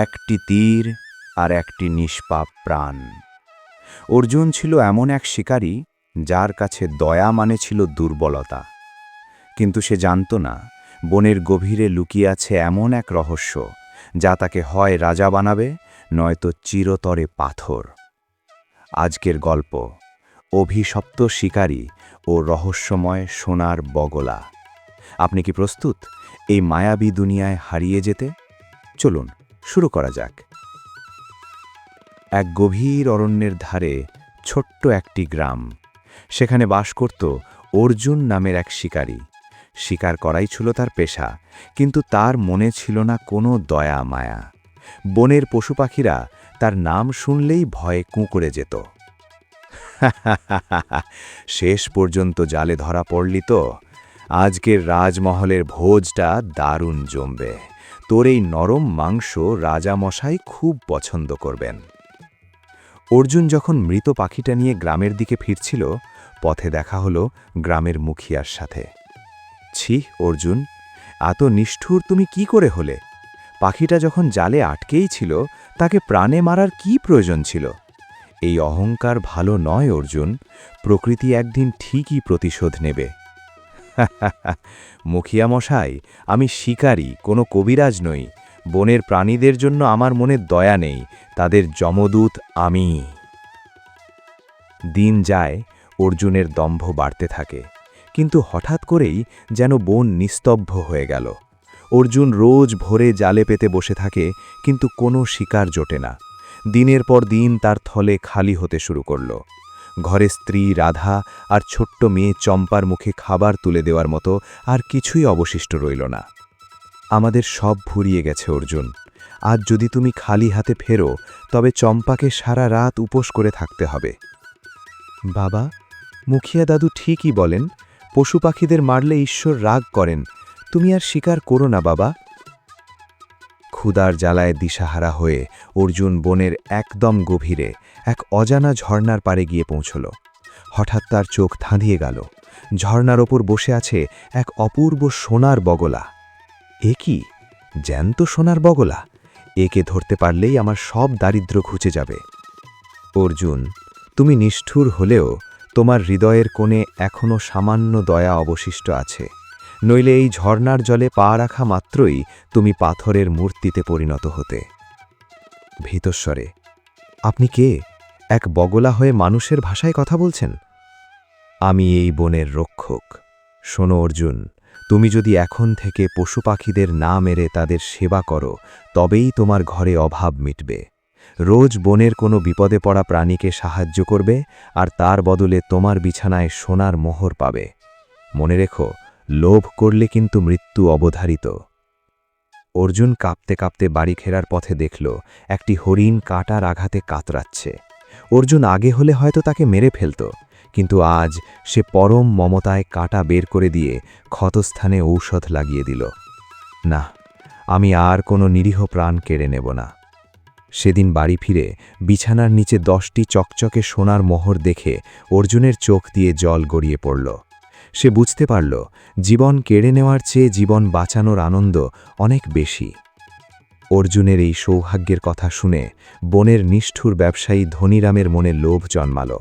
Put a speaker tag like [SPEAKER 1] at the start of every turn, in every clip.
[SPEAKER 1] একটি তীর আর একটি নিষ্পাপ প্রাণ। অর্জুন ছিল এমন এক শিকারী যার কাছে দয়া মানে ছিল দুর্বলতা। কিন্তু সে জানত না বনের গভীরে লুকিয়ে আছে এমন এক রহস্য যা তাকে হয় রাজা বানাবে, নয়তো চিরতরে পাথর। আজকের গল্প অভিশপ্ত শিকারী ও রহস্যময় সোনার বগলা। আপনি কি প্রস্তুত এই মায়াবী দুনিয়ায় হারিয়ে যেতে? চলুন শুরু করা যাক। এক গভীর অরণ্যের ধারে ছোট্ট একটি গ্রাম। সেখানে বাস করত অর্জুন নামের এক শিকারী। শিকার করাই ছিল তার পেশা, কিন্তু তার মনে ছিল না কোনো দয়া মায়া। বনের পশু পাখিরা তার নাম শুনলেই ভয়ে কুঁকড়ে যেত। শেষ পর্যন্ত জালে ধরা পড়লি তো? আজকের রাজমহলের ভোজটা দারুণ জমবে। তোর এই নরম মাংস রাজামশাই খুব পছন্দ করবেন। অর্জুন যখন মৃত পাখিটা নিয়ে গ্রামের দিকে ফিরছিল, পথে দেখা হলো গ্রামের মুখিয়ার সাথে। ছি অর্জুন, এত নিষ্ঠুর তুমি কি করে হলে? পাখিটা যখন জালে আটকেই ছিল, তাকে প্রাণে মারার কি প্রয়োজন ছিল? এই অহংকার ভালো নয় অর্জুন, প্রকৃতি একদিন ঠিকই প্রতিশোধ নেবে। মুখিয়া মশাই, আমি শিকারী, কোনো কবিরাজ নই। বনের প্রাণীদের জন্য আমার মনে দয়া নেই, তাদের যমদূত আমি। দিন যায়, অর্জুনের দম্ভ বাড়তে থাকে, কিন্তু হঠাৎ করেই যেন বন নিস্তব্ধ হয়ে গেল। অর্জুন রোজ ভোরে জালে পেতে বসে থাকে, কিন্তু কোনো শিকার জোটে না। দিনের পর দিন তার থলে খালি হতে শুরু করল। ঘরে স্ত্রী রাধা আর ছোট্ট মেয়ে চম্পার মুখে খাবার তুলে দেওয়ার মতো আর কিছুই অবশিষ্ট রইল না। আমাদের সব ফুরিয়ে গেছে অর্জুন। আজ যদি তুমি খালি হাতে ফেরো, তবে চম্পাকে সারা রাত উপোস করে থাকতে হবে। বাবা, মুখিয়া দাদু ঠিকই বলেন, পশু পাখিদের মারলে ঈশ্বর রাগ করেন। তুমি আর শিকার করো না বাবা। ক্ষুধার জ্বালায় দিশাহারা হয়ে অর্জুন বনের একদম গভীরে এক অজানা ঝর্ণার পাড়ে গিয়ে পৌঁছল। হঠাৎ তার চোখ ধাঁধিয়ে গেল। ঝর্ণার ওপর বসে আছে এক অপূর্ব সোনার বগলা। এ কি জ্যান্ত সোনার বগলা? একে ধরতে পারলেই আমার সব দারিদ্র ঘুচে যাবে। অর্জুন, তুমি নিষ্ঠুর হলেও তোমার হৃদয়ের কোণে এখনো সামান্য দয়া অবশিষ্ট আছে, নইলে এই ঝর্ণার জলে পা রাখা মাত্রই তুমি পাথরের মূর্তিতে পরিণত হতে। ভীতস্বরে, আপনি কে? এক বগলা হয়ে মানুষের ভাষায় কথা বলছেন? আমি এই বনের রক্ষক। শোনো অর্জুন, তুমি যদি এখন থেকে পশু পাখিদের না মেরে তাদের সেবা করো, তবেই তোমার ঘরে অভাব মিটবে। রোজ বনের কোনো বিপদে পড়া প্রাণীকে সাহায্য করবে, আর তার বদলে তোমার বিছানায় সোনার মোহর পাবে। মনে রেখো, লোভ করলে কিন্তু মৃত্যু অবধারিত। অর্জুন কাঁপতে কাঁপতে বাড়ি ফেরার পথে দেখল একটি হরিণ কাঁটার আঘাতে কাতরাচ্ছে। অর্জুন আগে হলে হয়তো তাকে মেরে ফেলত, কিন্তু আজ সে পরম মমতায় কাঁটা বের করে দিয়ে ক্ষতস্থানে ঔষধ লাগিয়ে দিল। না, আমি আর কোনো নিরীহ প্রাণ কেড়ে নেব না। সেদিন বাড়ি ফিরে বিছানার নিচে 10টি চকচকে সোনার মোহর দেখে অর্জুনের চোখ দিয়ে জল গড়িয়ে পড়ল। সে বুঝতে পারল, জীবন কেড়ে নেওয়ার চেয়ে জীবন বাঁচানোর আনন্দ অনেক বেশি। অর্জুনের এই সৌভাগ্যের কথা শুনে বনের নিষ্ঠুর ব্যবসায়ী ধনীরামের মনে লোভ জন্মাল।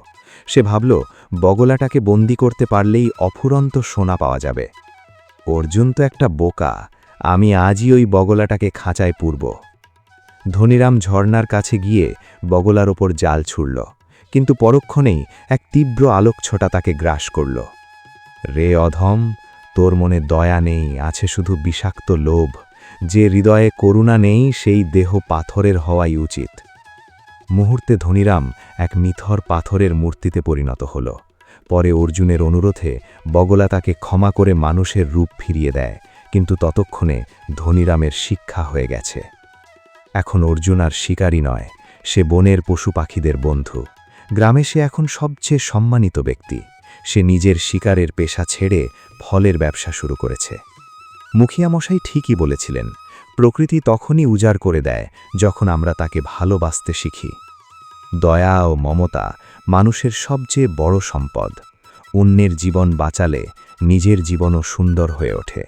[SPEAKER 1] সে ভাবল, বগলাটাকে বন্দি করতে পারলেই অফুরন্ত সোনা পাওয়া যাবে। অর্জুন তো একটা বোকা, আমি আজই ওই বগলাটাকে খাঁচায় পুরব। ধনীরাম ঝর্ণার কাছে গিয়ে বগলার ওপর জাল ছুড়ল, কিন্তু পরক্ষণেই এক তীব্র আলোকছটা তাকে গ্রাস করল। রে অধম, তোর মনে দয়া নেই, আছে শুধু বিষাক্ত লোভ। যে হৃদয়ে করুণা নেই, সেই দেহ পাথরের হওয়াই উচিত। মুহূর্তে ধনীরাম এক নিথর পাথরের মূর্তিতে পরিণত হল। পরে অর্জুনের অনুরোধে বগলা তাকে ক্ষমা করে মানুষের রূপ ফিরিয়ে দেয়, কিন্তু ততক্ষণে ধনীরামের শিক্ষা হয়ে গেছে। এখন অর্জুন আর শিকারী নয়, সে বনের পশু পাখিদের বন্ধু। গ্রামে সে এখন সবচেয়ে সম্মানিত ব্যক্তি। সে নিজের শিকারের পেশা ছেড়ে ফলের ব্যবসা শুরু করেছে। মুখিয়া মশাই ঠিকই বলেছিলেন, প্রকৃতি তখনই উজাড় করে দেয় যখন আমরা তাকে ভালোবাসতে শিখি। দয়া ও মমতা মানুষের সবচেয়ে বড় সম্পদ। অন্যের জীবন বাঁচালে নিজের জীবনও সুন্দর হয়ে ওঠে।